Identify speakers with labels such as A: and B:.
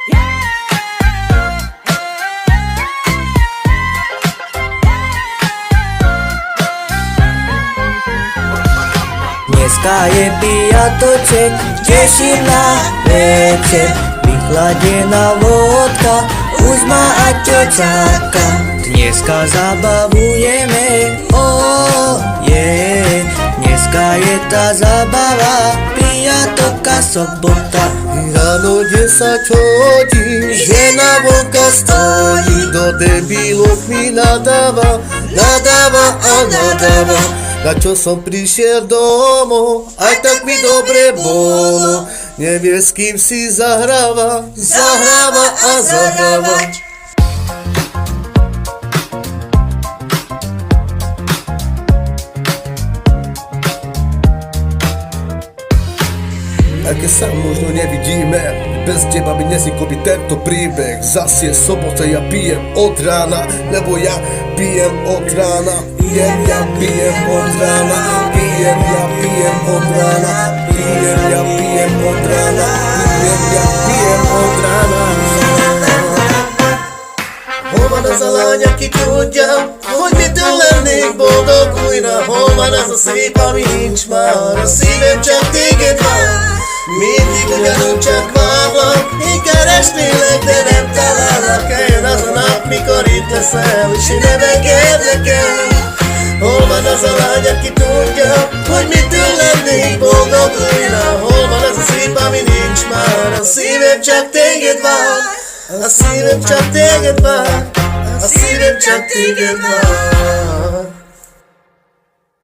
A: Dneska je piatoček, teším na večer. Vychladená vodka už ma Aťo čaká. Dneska zabavujeme, dneska je tá zabava, piatok a sobota.
B: Ráno 10 hodín, žena vonka stojí, do debilov mi nadáva a nadáva. Na čo som prišiel domov, aj tak mi dobre bolo. Nevie s kým si zahráva a zahráva. Aj keď sa možno nevidíme, bez teba mi neznikol by tento príbeh. Zas je sobota, ja pijem od rána, lebo ja pijem od rána. Pijem od rána, pijem od rána, pijem od rána, pijem od rána. Hol van az a lány, aki tudja, hogy mitől lennék boldog újra. Hol van az a szép, ami nincs már, a szívem csak téged vár. Mindig ugyanúgy csak várlak, én keresnélek, de nem találok. Eljön az a nap, mikor itt leszel, és én nem engedlek el. Hol van az a lány, aki tudja, hogy mitől lennék boldog újra. Hol van az a szép, ami nincs már, a szívem csak téged vár. A szívem csak téged vár, a szívem csak téged vár.